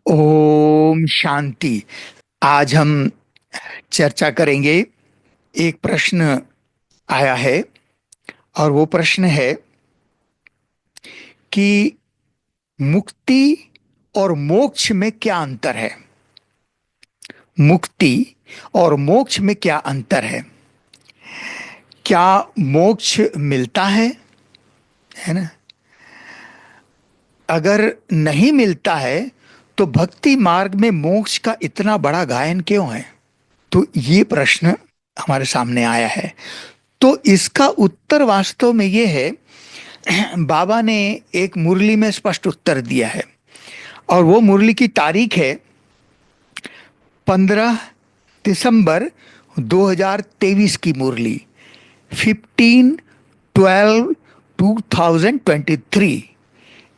ओम शांति। आज हम चर्चा करेंगे। एक प्रश्न आया है और वो प्रश्न है कि मुक्ति और मोक्ष में क्या अंतर है। मुक्ति और मोक्ष में क्या अंतर है। क्या मोक्ष मिलता है ना। अगर नहीं मिलता है तो भक्ति मार्ग में मोक्ष का इतना बड़ा गायन क्यों है। तो ये प्रश्न हमारे सामने आया है। तो इसका उत्तर वास्तव में ये है, बाबा ने एक मुरली में स्पष्ट उत्तर दिया है और वो मुरली की तारीख है 15 दिसंबर 2023 की मुरली, 15/12/2023।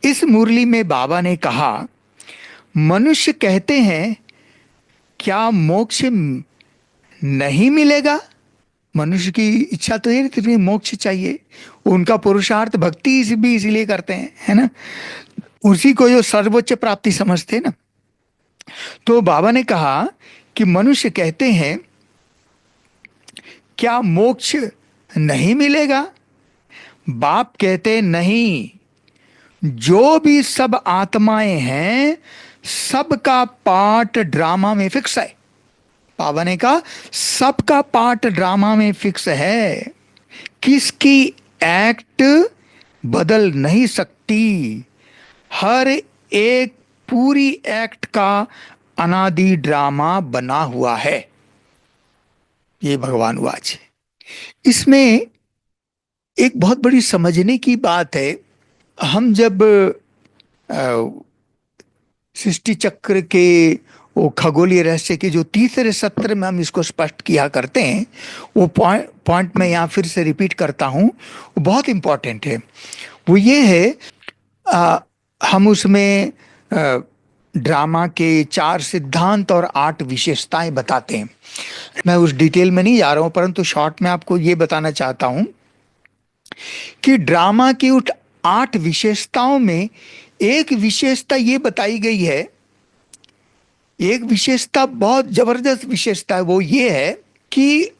इस मुरली में बाबा ने कहा, मनुष्य कहते हैं क्या मोक्ष नहीं मिलेगा। मनुष्य की इच्छा तो ये रहती है मोक्ष चाहिए। उनका पुरुषार्थ भक्ति भी इसीलिए करते हैं, है ना। उसी को जो सर्वोच्च प्राप्ति समझते हैं ना। तो बाबा ने कहा कि मनुष्य कहते हैं क्या मोक्ष नहीं मिलेगा। बाप कहते नहीं, जो भी सब आत्माएं हैं सबका पार्ट ड्रामा में फिक्स है। बाबा ने कहा सबका पार्ट ड्रामा में फिक्स है, किसकी एक्ट बदल नहीं सकती। हर एक पूरी एक्ट का अनादि ड्रामा बना हुआ है। ये भगवान वाच है। इसमें एक बहुत बड़ी समझने की बात है। हम जब सृष्टि चक्र के वो खगोलीय रहस्य के जो तीसरे सत्र में हम इसको स्पष्ट किया करते हैं, वो पॉइंट मैं यहाँ फिर से रिपीट करता हूँ, वो बहुत इंपॉर्टेंट है। वो ये है, हम उसमें ड्रामा के 4 सिद्धांत और 8 विशेषताएं बताते हैं। मैं उस डिटेल में नहीं जा रहा हूं, परंतु शॉर्ट में आपको ये बताना चाहता हूं कि ड्रामा की उस 8 विशेषताओं में एक विशेषता ये बताई गई है। एक विशेषता बहुत जबरदस्त विशेषता है। वो ये है कि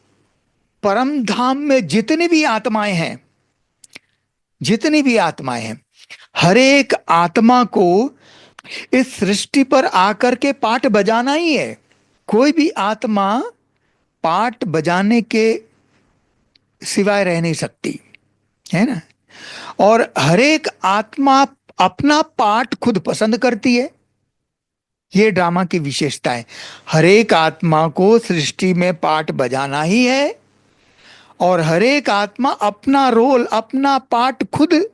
परम धाम में जितनी भी आत्माएं हैं, हर एक आत्मा को इस सृष्टि पर आकर के पाठ बजाना ही है। कोई भी आत्मा पाठ बजाने के सिवाय रह नहीं सकती, है ना। और हर एक आत्मा अपना पाठ खुद पसंद करती है। ये ड्रामा की विशेषता है। हर एक आत्मा को सृष्टि में पाठ बजाना ही है और हर एक आत्मा अपना रोल, अपना पाठ खुद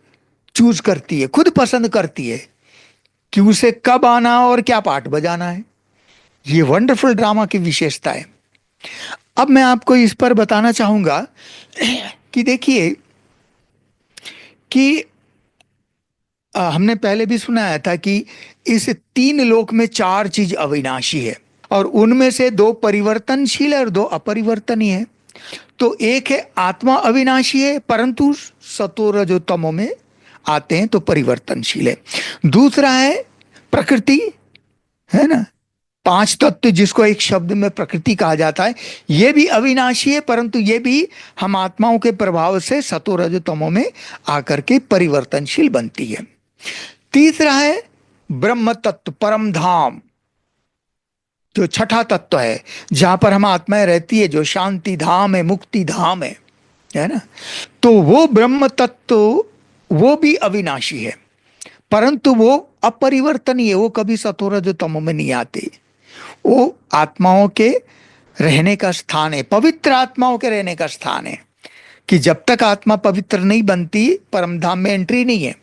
चूज करती है, खुद पसंद करती है कि उसे कब आना और क्या पाठ बजाना है। ये वंडरफुल ड्रामा की विशेषता है। अब मैं आपको इस पर बताना चाहूंगा कि देखिए कि हमने पहले भी सुनाया था कि इस 3 लोक में 4 चीज अविनाशी है और उनमें से 2 परिवर्तनशील है और 2 अपरिवर्तनीय है। तो एक है आत्मा अविनाशी है, परंतु सतो रजो तमो में आते हैं तो परिवर्तनशील है। दूसरा है प्रकृति, है ना। 5 तत्व जिसको एक शब्द में प्रकृति कहा जाता है, ये भी अविनाशी है, परंतु ये भी हम आत्माओं के प्रभाव से सतो रजो तमो में आकर के परिवर्तनशील बनती है। तीसरा है ब्रह्म तत्व, परम धाम, जो छठा तत्व है, जहां पर हम आत्माएं रहती है, जो शांति धाम है, मुक्ति धाम है ना। तो वो ब्रह्म तत्व वो भी अविनाशी है, परंतु वो अपरिवर्तनीय, वो कभी सतोरज तमो में नहीं आते। वो आत्माओं के रहने का स्थान है, पवित्र आत्माओं के रहने का स्थान है कि जब तक आत्मा पवित्र नहीं बनती परम धाम में एंट्री नहीं है।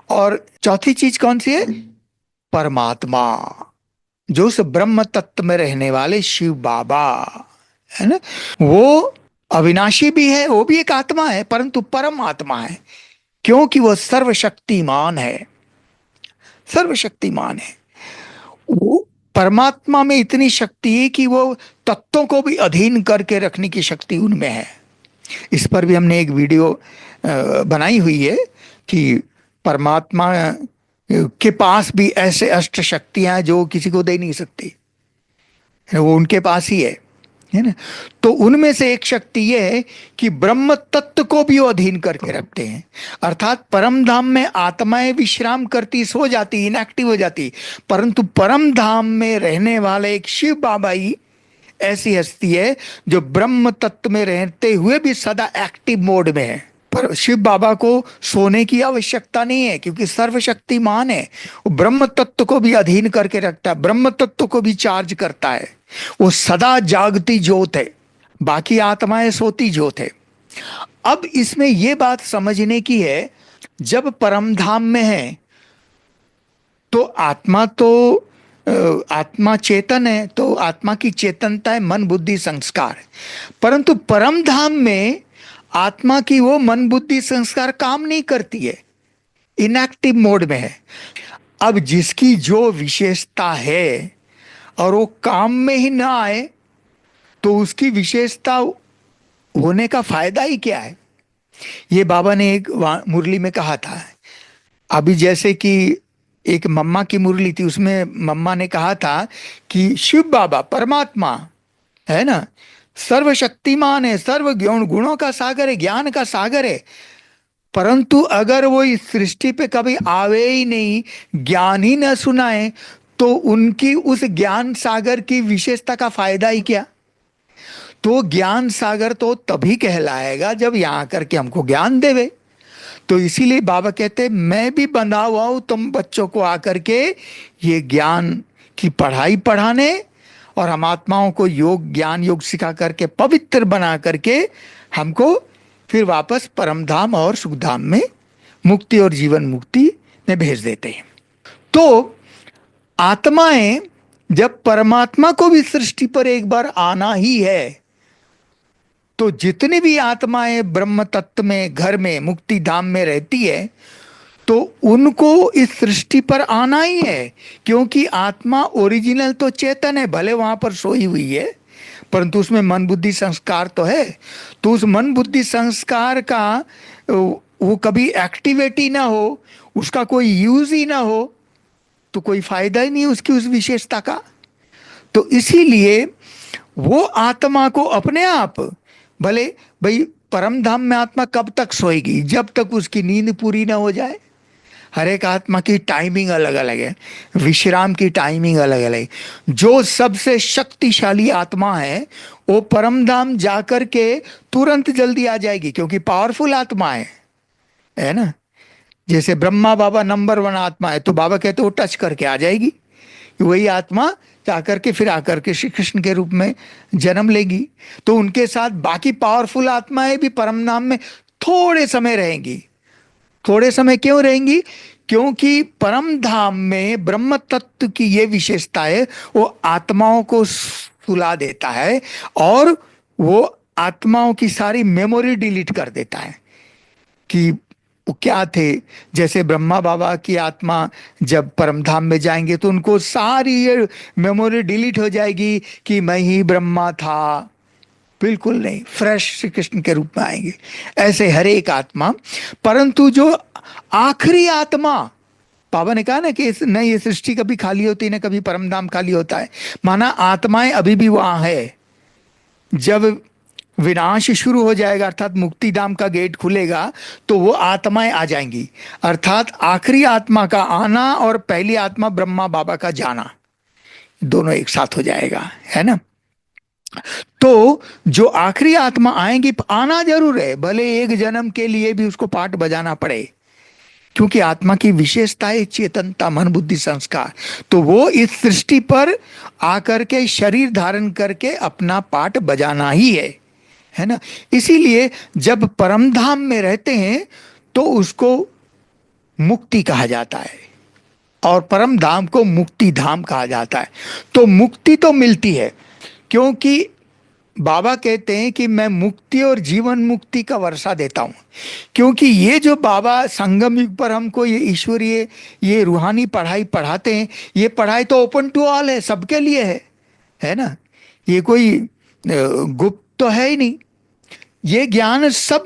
और चौथी चीज कौन सी है? परमात्मा, जो उस ब्रह्म तत्व में रहने वाले शिव बाबा, है ना। वो अविनाशी भी है, वो भी एक आत्मा है, परंतु परम आत्मा है, क्योंकि वो सर्वशक्तिमान है। सर्वशक्तिमान है वो। परमात्मा में इतनी शक्ति है कि वो तत्वों को भी अधीन करके रखने की शक्ति उनमें है। इस पर भी हमने एक वीडियो बनाई हुई है कि परमात्मा के पास भी ऐसे अष्ट शक्तियां हैं जो किसी को दे नहीं सकती, वो उनके पास ही है ना। तो उनमें से एक शक्ति ये है कि ब्रह्म तत्व को भी वो अधीन करके रखते हैं। अर्थात परम धाम में आत्माएं विश्राम करती, सो जाती, इनएक्टिव हो जाती, परंतु परम धाम में रहने वाले एक शिव बाबा ही ऐसी हस्ती है जो ब्रह्म तत्व में रहते हुए भी सदा एक्टिव मोड में है। पर शिव बाबा को सोने की आवश्यकता नहीं है, क्योंकि सर्वशक्तिमान है। वो ब्रह्म तत्व को भी अधीन करके रखता है, ब्रह्म तत्व को भी चार्ज करता है। वो सदा जागती ज्योत है, बाकी आत्माएं सोती ज्योत है। अब इसमें यह बात समझने की है, जब परम धाम में है तो आत्मा चेतन है, तो आत्मा की चेतनता है मन बुद्धि संस्कार। परंतु परम धाम में आत्मा की वो मन बुद्धि संस्कार काम नहीं करती है, इनएक्टिव मोड में है। अब जिसकी जो विशेषता है और वो काम में ही ना आए, तो उसकी विशेषता होने का फायदा ही क्या है? ये बाबा ने एक मुरली में कहा था। अभी जैसे कि एक मम्मा की मुरली थी, उसमें मम्मा ने कहा था कि शिव बाबा परमात्मा है ना, सर्वशक्तिमान है, सर्व गुणों का सागर है, ज्ञान का सागर है। परंतु अगर वो इस सृष्टि पे कभी आवे ही नहीं, ज्ञान ही न सुनाए, तो उनकी उस ज्ञान सागर की विशेषता का फायदा ही क्या? तो ज्ञान सागर तो तभी कहलाएगा जब यहां करके हमको ज्ञान देवे। तो इसीलिए बाबा कहते हैं, मैं भी बंधा हुआ हूं तुम बच्चों को आकर के ये ज्ञान की पढ़ाई पढ़ाने, और हम आत्माओं को योग ज्ञान योग सिखा करके पवित्र बना करके हमको फिर वापस परमधाम और सुखधाम में, मुक्ति और जीवन मुक्ति में भेज देते हैं। तो आत्माएं जब परमात्मा को भी सृष्टि पर एक बार आना ही है, तो जितनी भी आत्माएं ब्रह्म तत्व में, घर में, मुक्ति धाम में रहती है, तो उनको इस सृष्टि पर आना ही है। क्योंकि आत्मा ओरिजिनल तो चेतन है, भले वहां पर सोई हुई है, परंतु उसमें मन बुद्धि संस्कार तो है। तो उस मन बुद्धि संस्कार का वो कभी एक्टिविटी ना हो, उसका कोई यूज ही ना हो, तो कोई फायदा ही नहीं उसकी उस विशेषता का। तो इसीलिए वो आत्मा को अपने आप, भले भाई परम धाम में आत्मा कब तक सोएगी? जब तक उसकी नींद पूरी ना हो जाए। हर एक आत्मा की टाइमिंग अलग अलग है, विश्राम की टाइमिंग अलग अलग है। जो सबसे शक्तिशाली आत्मा है वो परम धाम जाकर के तुरंत जल्दी आ जाएगी, क्योंकि पावरफुल आत्मा है ना। जैसे ब्रह्मा बाबा नंबर 1 आत्मा है, तो बाबा कहते वो टच करके आ जाएगी। वही आत्मा जाकर के फिर आकर के श्री कृष्ण के रूप में जन्म लेगी। तो उनके साथ बाकी पावरफुल आत्माएं भी परम नाम में थोड़े समय रहेंगी। थोड़े समय क्यों रहेंगी? क्योंकि परम धाम में ब्रह्म तत्व की ये विशेषता है, वो आत्माओं को सुला देता है और वो आत्माओं की सारी मेमोरी डिलीट कर देता है कि वो क्या थे। जैसे ब्रह्मा बाबा की आत्मा जब परमधाम में जाएंगे तो उनको सारी ये मेमोरी डिलीट हो जाएगी कि मैं ही ब्रह्मा था। बिल्कुल नहीं, फ्रेश श्री कृष्ण के रूप में आएंगे। ऐसे हर एक आत्मा। परंतु जो आखिरी आत्मा, बाबा ने कहा ना कि न ये सृष्टि कभी खाली होती न कभी परमधाम खाली होता है, माना आत्माएं अभी भी वहां है। जब विनाश शुरू हो जाएगा, अर्थात मुक्ति धाम का गेट खुलेगा, तो वो आत्माएं आ जाएंगी। अर्थात आखिरी आत्मा का आना और पहली आत्मा ब्रह्मा बाबा का जाना, दोनों एक साथ हो जाएगा, है ना। तो जो आखिरी आत्मा आएंगी, आना जरूर है, भले एक जन्म के लिए भी उसको पाठ बजाना पड़े, क्योंकि आत्मा की विशेषता है चेतनता, मन बुद्धि संस्कार। तो वो इस सृष्टि पर आकर के शरीर धारण करके अपना पाठ बजाना ही है ना। इसीलिए जब परमधाम में रहते हैं तो उसको मुक्ति कहा जाता है, और परम धाम को मुक्ति धाम कहा जाता है। तो मुक्ति तो मिलती है, क्योंकि बाबा कहते हैं कि मैं मुक्ति और जीवन मुक्ति का वर्षा देता हूं। क्योंकि ये जो बाबा संगम युग पर हमको ये ईश्वरीय, ये रूहानी पढ़ाई पढ़ाते हैं, ये पढ़ाई तो ओपन टू ऑल है, सबके लिए है ना। ये कोई गुप्त तो है ही नहीं, ये ज्ञान सब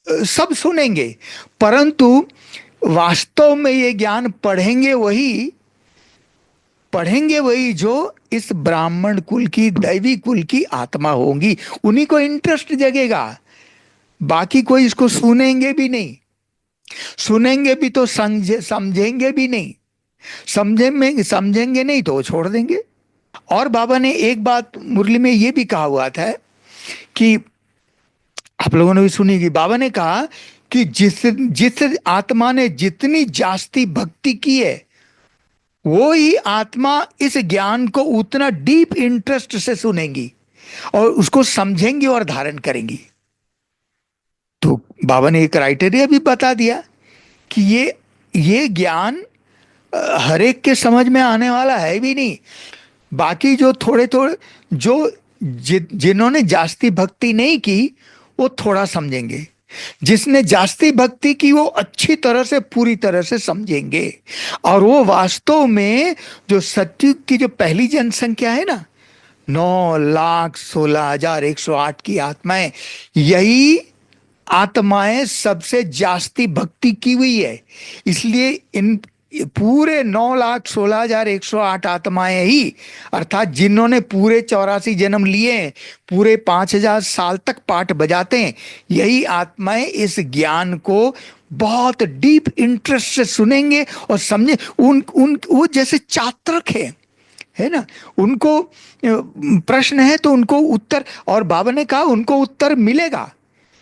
सब सुनेंगे। परंतु वास्तव में ये ज्ञान पढ़ेंगे वही जो इस ब्राह्मण कुल की, दैवी कुल की आत्मा होंगी। उन्हीं को इंटरेस्ट जगेगा, बाकी कोई इसको सुनेंगे भी नहीं। सुनेंगे भी तो समझेंगे भी नहीं। समझेंगे नहीं तो वो छोड़ देंगे। और बाबा ने एक बात मुरली में ये भी कहा हुआ था कि आप लोगों ने भी सुनी कि बाबा ने कहा कि जिस जिस आत्मा ने जितनी जास्ती भक्ति की है, वो ही आत्मा इस ज्ञान को उतना डीप इंटरेस्ट से सुनेंगी और उसको समझेंगी और धारण करेंगी। तो बाबा ने एक क्राइटेरिया भी बता दिया कि ये ज्ञान हर एक के समझ में आने वाला है भी नहीं। बाकी जो थोड़े थोड़े जो जिन्होंने जास्ती भक्ति नहीं की वो थोड़ा समझेंगे, जिसने जास्ती भक्ति की वो अच्छी तरह से, पूरी तरह से समझेंगे। और वो वास्तव में जो सतयुग की जो पहली जनसंख्या है ना, 9,16,108 की आत्माएं, यही आत्माएं सबसे जास्ती भक्ति की हुई है। इसलिए इन पूरे 9,16,108 आत्माएं ही, अर्थात जिन्होंने पूरे 84 जन्म लिए, पूरे 5,000 साल तक पाठ बजाते हैं, यही आत्माएं इस ज्ञान को बहुत डीप इंटरेस्ट से सुनेंगे और समझे। उन उन वो जैसे चात्रक है ना, उनको प्रश्न है तो उनको उत्तर, और बाबा ने कहा उनको उत्तर मिलेगा,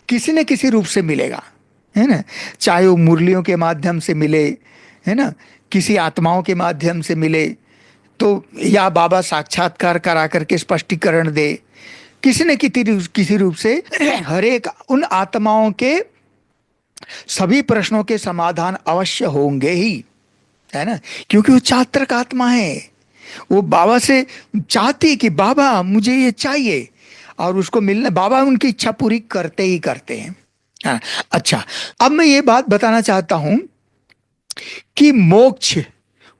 किसी न किसी रूप से मिलेगा, है ना। चाहे वो मुरलियों के माध्यम से मिले, है ना, किसी आत्माओं के माध्यम से मिले, तो या बाबा साक्षात्कार करा करके स्पष्टीकरण दे, किसी न किसी रूप से हर एक उन आत्माओं के सभी प्रश्नों के समाधान अवश्य होंगे ही, है ना। क्योंकि वो चात्रक आत्मा है, वो बाबा से चाहती कि बाबा मुझे ये चाहिए, और उसको मिलना, बाबा उनकी इच्छा पूरी करते ही करते हैं। हाँ, अच्छा, अब मैं ये बात बताना चाहता हूं कि मोक्ष,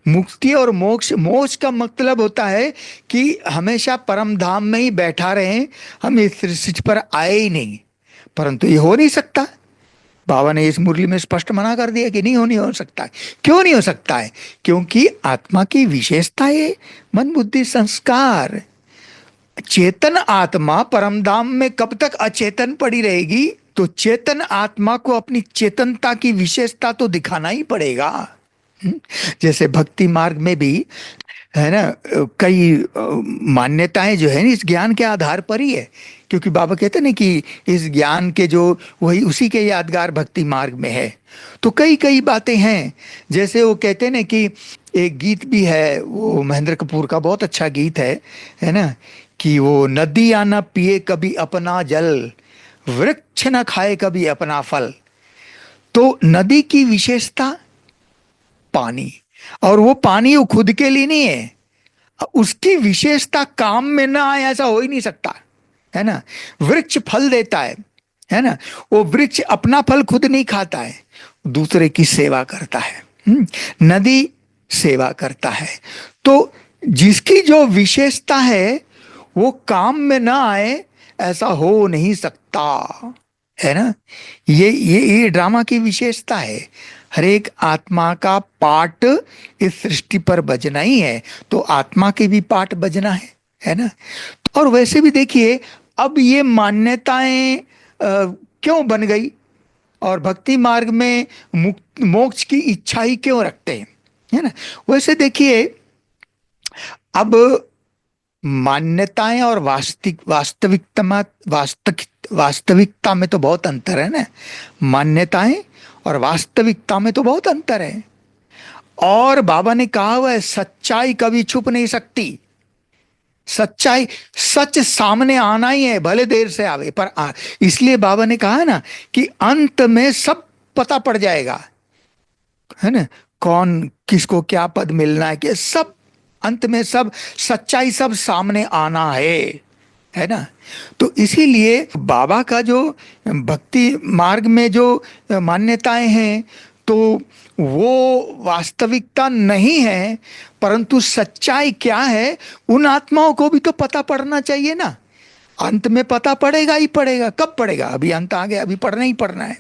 मुक्ति और मोक्ष, मोक्ष का मतलब होता है कि हमेशा परम धाम में ही बैठा रहे, हम इस सृष्टि पर आए ही नहीं। परंतु ये हो नहीं सकता। बाबा ने इस मुरली में स्पष्ट मना कर दिया कि नहीं हो सकता। क्यों नहीं हो सकता है? क्योंकि आत्मा की विशेषता है मन बुद्धि संस्कार। चेतन आत्मा परमधाम में कब तक अचेतन पड़ी रहेगी? तो चेतन आत्मा को अपनी चेतनता की विशेषता तो दिखाना ही पड़ेगा। जैसे भक्ति मार्ग में भी है ना, कई मान्यताएं जो है इस ज्ञान के आधार पर ही है। क्योंकि बाबा कहते हैं ना कि इस ज्ञान के जो वही उसी के यादगार भक्ति मार्ग में है। तो कई कई बातें हैं, जैसे वो कहते हैं ना कि एक गीत भी है, वो महेंद्र कपूर का बहुत अच्छा गीत है ना, कि वो नदियां न पिए कभी अपना जल, वृक्ष न खाए कभी अपना फल। तो नदी की विशेषता पानी, और वो पानी वो खुद के लिए नहीं है, उसकी विशेषता काम में ना आए ऐसा हो ही नहीं सकता, है ना। वृक्ष फल देता है ना, वो वृक्ष अपना फल खुद नहीं खाता है, दूसरे की सेवा करता है। नदी सेवा करता है। तो जिसकी जो विशेषता है वो काम में ना आए ऐसा हो नहीं सकता, है ना। ये ड्रामा की विशेषता है। हर एक आत्मा का पाठ इस सृष्टि पर बजना ही है, तो आत्मा के भी पाठ बजना है ना। और वैसे भी देखिए, अब ये मान्यताएं क्यों बन गई, और भक्ति मार्ग में मोक्ष की इच्छा ही क्यों रखते हैं, है ना। वैसे देखिए, अब मान्यताएं और वास्तविकता में तो बहुत अंतर है ना। मान्यताएं और वास्तविकता में तो बहुत अंतर है। और बाबा ने कहा हुआ है, सच्चाई कभी छुप नहीं सकती। सच्चाई, सच सामने आना ही है, भले देर से आवे पर इसलिए बाबा ने कहा है ना कि अंत में सब पता पड़ जाएगा, है ना। कौन किसको क्या पद मिलना है, कि सब अंत में सब सच्चाई सब सामने आना है ना। तो इसीलिए बाबा का जो भक्ति मार्ग में जो मान्यताएं हैं, तो वो वास्तविकता नहीं है, परंतु सच्चाई क्या है उन आत्माओं को भी तो पता पड़ना चाहिए ना। अंत में पता पड़ेगा ही पड़ेगा। कब पड़ेगा? अभी अंत आ गया, अभी पढ़ना ही पढ़ना है।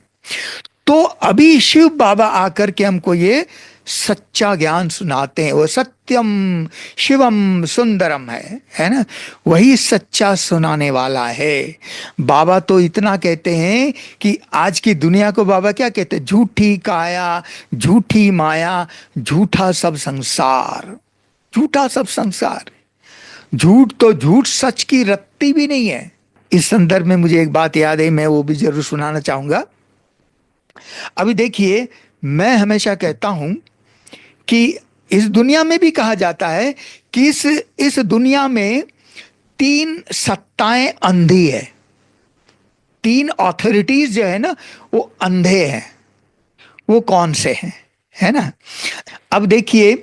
तो अभी शिव बाबा आकर के हमको ये सच्चा ज्ञान सुनाते हैं। वो सत्यम शिवम सुंदरम है ना, वही सच्चा सुनाने वाला है। बाबा तो इतना कहते हैं कि आज की दुनिया को बाबा क्या कहते हैं, झूठी काया, झूठी माया, झूठा सब संसार, झूठा सब संसार। झूठ तो झूठ, सच की रत्ती भी नहीं है। इस संदर्भ में मुझे एक बात याद है, मैं वो भी जरूर सुनाना चाहूंगा। अभी देखिए, मैं हमेशा कहता हूं कि इस दुनिया में भी कहा जाता है कि इस दुनिया में तीन सत्ताएं अंधी है, तीन ऑथोरिटीज जो है ना वो अंधे हैं। वो कौन से हैं, है ना? अब देखिए,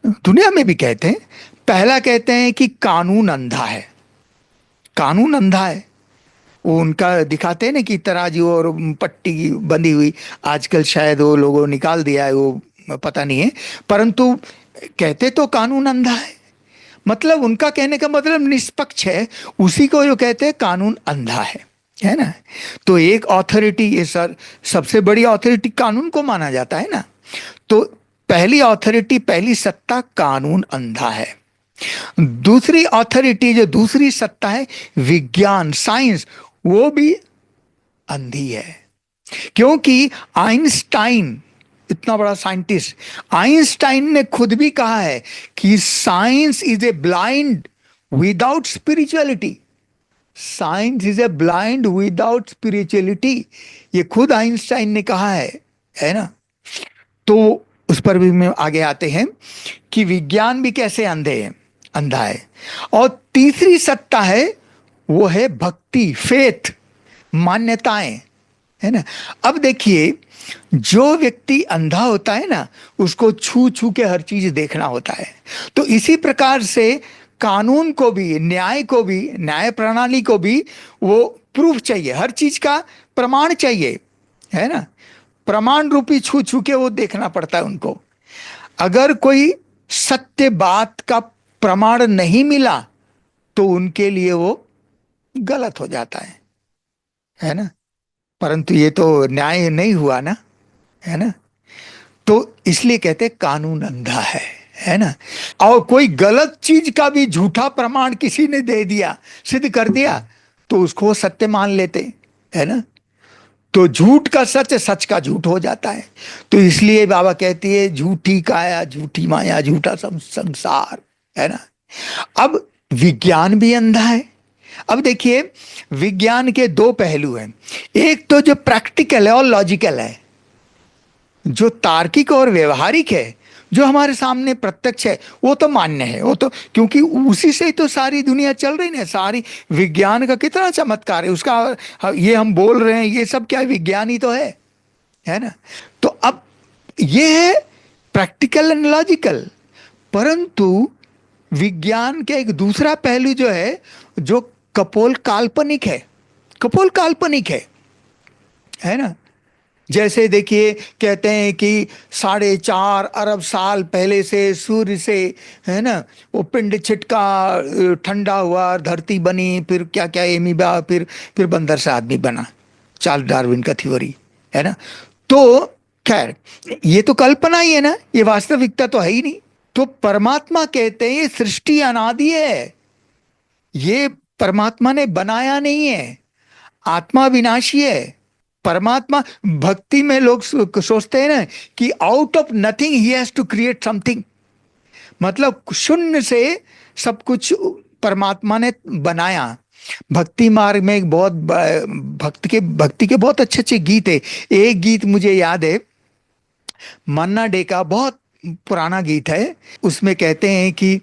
दुनिया में भी कहते हैं, पहला कहते हैं कि कानून अंधा है, कानून अंधा है। वो उनका दिखाते हैं ना कि तराजू और पट्टी बंधी हुई, आजकल शायद वो लोगों निकाल दिया है, वो पता नहीं है, परंतु कहते तो कानून अंधा है। मतलब उनका कहने का मतलब निष्पक्ष है, उसी को जो कहते हैं कानून अंधा है ना? तो एक ऑथोरिटी, ये सर सबसे बड़ी ऑथोरिटी कानून को माना जाता है ना। तो पहली ऑथोरिटी, पहली सत्ता कानून अंधा है। दूसरी ऑथोरिटी, जो दूसरी सत्ता है विज्ञान, साइंस, वो भी अंधी है। क्योंकि आइंस्टाइन, इतना बड़ा साइंटिस्ट, आइंस्टाइन ने खुद भी कहा है कि science is a blind without spirituality, science is a blind without spirituality. ये खुद आइंस्टाइन ने कहा है ना? तो उस पर भी में आगे आते हैं कि विज्ञान भी कैसे अंधे है, अंधा है। और तीसरी सत्ता है, वो है भक्ति, फेथ, मान्यताएं, है ना? अब देखिए, जो व्यक्ति अंधा होता है ना, उसको छू छू के हर चीज देखना होता है। तो इसी प्रकार से कानून को भी, न्याय को भी, न्याय प्रणाली को भी वो प्रूफ चाहिए, हर चीज का प्रमाण चाहिए, है ना? प्रमाण रूपी छू छू के वो देखना पड़ता है उनको। अगर कोई सत्य बात का प्रमाण नहीं मिला तो उनके लिए वो गलत हो जाता है ना? परंतु ये तो न्याय नहीं हुआ ना, है ना? तो इसलिए कहते हैं कानून अंधा है ना? और कोई गलत चीज का भी झूठा प्रमाण किसी ने दे दिया, सिद्ध कर दिया, तो उसको सत्य मान लेते, है ना? तो झूठ का सच, सच का झूठ हो जाता है। तो इसलिए बाबा कहती है झूठी काया, झूठी माया, झूठा सब संसार, है ना? अब विज्ञान भी अंधा है। अब देखिए, विज्ञान के दो पहलू हैं। एक तो जो प्रैक्टिकल है और लॉजिकल है, जो तार्किक और व्यवहारिक है, जो हमारे सामने प्रत्यक्ष है, वो तो मान्य है। वो तो क्योंकि उसी से ही तो सारी दुनिया चल रही है, सारी विज्ञान का कितना चमत्कार है उसका। ये हम बोल रहे हैं, ये सब क्या विज्ञान ही तो है ना? तो अब ये है प्रैक्टिकल एंड लॉजिकल। परंतु विज्ञान के एक दूसरा पहलू जो है, जो कपोल काल्पनिक है, कपोल काल्पनिक है ना? जैसे देखिए, कहते हैं कि 4.5 अरब साल पहले से सूर्य से, है ना, वो पिंड छिटका, ठंडा हुआ, धरती बनी, फिर क्या क्या एमीबा, फिर बंदर से आदमी बना, चार्ल्स डार्विन का थ्योरी, है ना? तो खैर, ये तो कल्पना ही है ना, ये वास्तविकता तो है ही नहीं। तो परमात्मा कहते हैं ये सृष्टि अनादि है, ये परमात्मा ने बनाया नहीं है, आत्मा विनाशी है। परमात्मा, भक्ति में लोग सोचते हैं ना कि आउट ऑफ नथिंग ही हैज टू क्रिएट समथिंग, मतलब शून्य से सब कुछ परमात्मा ने बनाया। भक्ति मार्ग में एक बहुत भक्ति के बहुत अच्छे अच्छे गीत है। एक गीत मुझे याद है, मन्ना डे का, बहुत पुराना गीत है। उसमें कहते हैं कि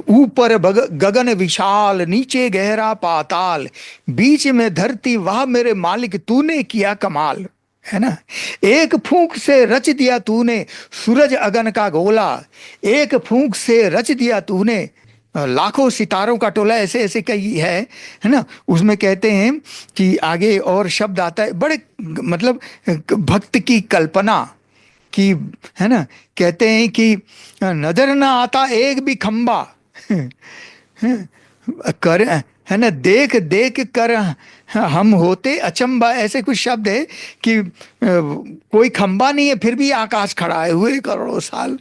ऊपर गगन विशाल, नीचे गहरा पाताल, बीच में धरती, वाह मेरे मालिक तूने किया कमाल, है ना? एक फूंक से रच दिया तूने सूरज अगन का गोला, एक फूंक से रच दिया तूने लाखों सितारों का टोला, ऐसे ऐसे कई है ना? उसमें कहते हैं कि आगे और शब्द आता है, बड़े मतलब भक्त की कल्पना कि, है ना, कहते हैं कि नजर ना आता एक भी खंबा कर है ना, देख देख कर हम होते अचंबा, ऐसे कुछ शब्द है कि कोई खंबा नहीं है फिर भी आकाश खड़ा है हुए करोड़ों साल।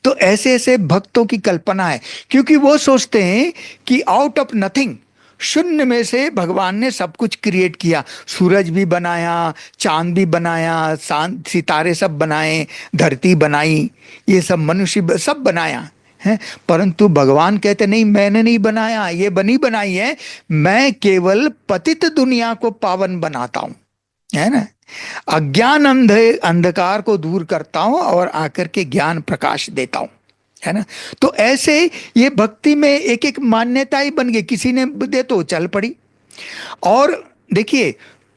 तो ऐसे ऐसे भक्तों की कल्पना है, क्योंकि वो सोचते हैं कि आउट ऑफ नथिंग, शून्य में से भगवान ने सब कुछ क्रिएट किया। सूरज भी बनाया, चांद भी बनाया, सितारे सब बनाए, धरती बनाई, ये सब मनुष्य सब बनाया है। परंतु भगवान कहते नहीं, मैंने नहीं बनाया, ये बनी बनाई है, मैं केवल पतित दुनिया को पावन बनाता हूं, है ना। अज्ञान अंधकार को दूर करता हूं और आकर के ज्ञान प्रकाश देता हूं, है ना। तो ऐसे ये भक्ति में एक एक मान्यता ही बन गई, किसी ने दे तो चल पड़ी। और देखिए,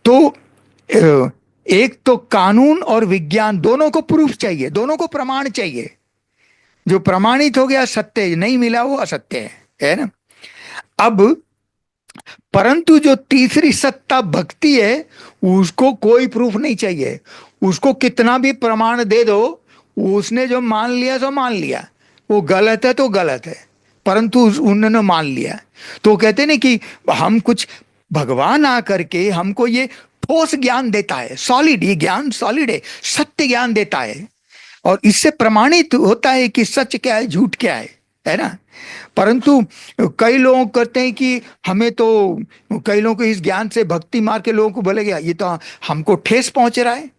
तो एक तो कानून और विज्ञान दोनों को प्रूफ चाहिए, दोनों को प्रमाण चाहिए। जो प्रमाणित हो गया सत्य, नहीं मिला वो असत्य है ना। अब परंतु जो तीसरी सत्ता भक्ति है, उसको कोई प्रूफ नहीं चाहिए, उसको कितना भी प्रमाण दे दो, उसने जो मान लिया सो मान लिया, वो गलत है तो गलत है, परंतु उन्होंने मान लिया। तो कहते ना कि हम कुछ, भगवान आकर के हमको ये ठोस ज्ञान देता है, सॉलिड, ये ज्ञान सॉलिड है, सत्य ज्ञान देता है, और इससे प्रमाणित होता है कि सच क्या है झूठ क्या है ना। परंतु कई लोग कहते हैं कि हमें तो, कई लोगों को इस ज्ञान से, भक्ति मार के लोगों को बोले गया ये तो हमको ठेस पहुंच रहा है।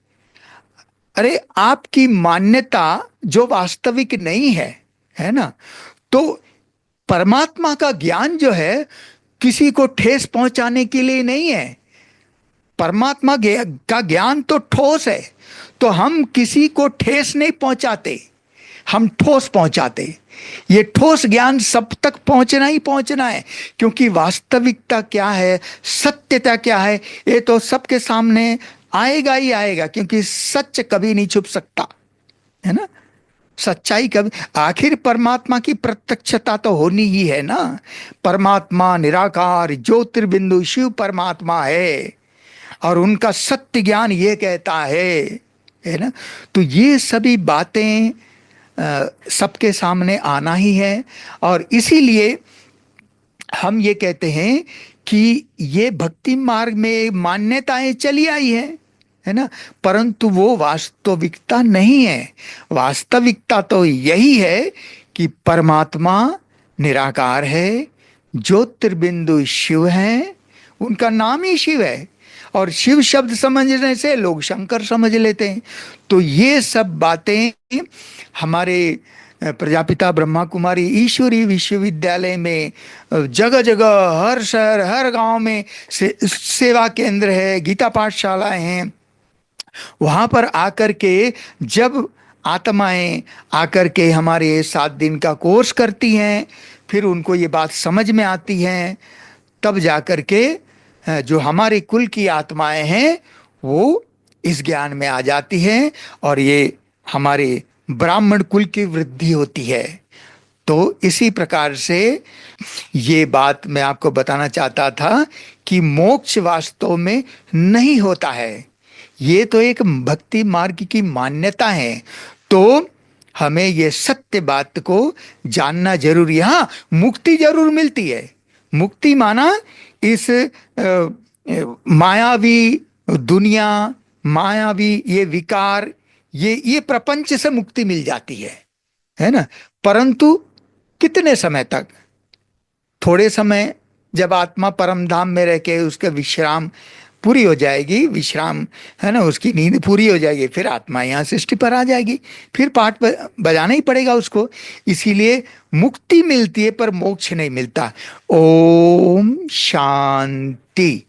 अरे आपकी मान्यता जो वास्तविक नहीं है ना, तो परमात्मा का ज्ञान जो है किसी को ठेस पहुंचाने के लिए नहीं है। परमात्मा का ज्ञान तो ठोस है, तो हम किसी को ठेस नहीं पहुंचाते, हम ठोस पहुंचाते। ये ठोस ज्ञान सब तक पहुंचना ही पहुंचना है, क्योंकि वास्तविकता क्या है, सत्यता क्या है, ये तो सबके सामने आएगा ही आएगा, क्योंकि सच कभी नहीं छुप सकता, है ना। सच्चाई कभी, आखिर परमात्मा की प्रत्यक्षता तो होनी ही है ना। परमात्मा निराकार ज्योतिर्बिंदु शिव परमात्मा है, और उनका सत्य ज्ञान ये कहता है ना। तो ये सभी बातें सबके सामने आना ही है, और इसीलिए हम ये कहते हैं कि ये भक्ति मार्ग में मान्यताएं चली आई है ना, परंतु वो वास्तविकता नहीं है। वास्तविकता तो यही है कि परमात्मा निराकार है, ज्योतिर्बिंदु शिव है, उनका नाम ही शिव है, और शिव शब्द समझने से लोग शंकर समझ लेते हैं। तो ये सब बातें हमारे प्रजापिता ब्रह्मा कुमारी ईश्वरी विश्वविद्यालय में जगह जगह, हर शहर हर गांव में सेवा केंद्र है, गीता पाठशालाएं हैं। वहां पर आकर के जब आत्माएं आकर के हमारे 7 दिन का कोर्स करती हैं, फिर उनको ये बात समझ में आती है, तब जाकर के जो हमारे कुल की आत्माएं हैं वो इस ज्ञान में आ जाती हैं, और ये हमारे ब्राह्मण कुल की वृद्धि होती है। तो इसी प्रकार से ये बात मैं आपको बताना चाहता था कि मोक्ष वास्तव में नहीं होता है, ये तो एक भक्ति मार्ग की मान्यता है। तो हमें ये सत्य बात को जानना जरूरी है। हाँ, मुक्ति जरूर मिलती है। मुक्ति माना इस मायावी दुनिया, मायावी ये विकार, ये प्रपंच से मुक्ति मिल जाती है ना। परंतु कितने समय तक? थोड़े समय, जब आत्मा परम धाम में रह के उसका विश्राम पूरी हो जाएगी, विश्राम है ना, उसकी नींद पूरी हो जाएगी, फिर आत्मा यहाँ सृष्टि पर आ जाएगी, फिर पाठ बजाना ही पड़ेगा उसको। इसीलिए मुक्ति मिलती है पर मोक्ष नहीं मिलता। ओम शांति।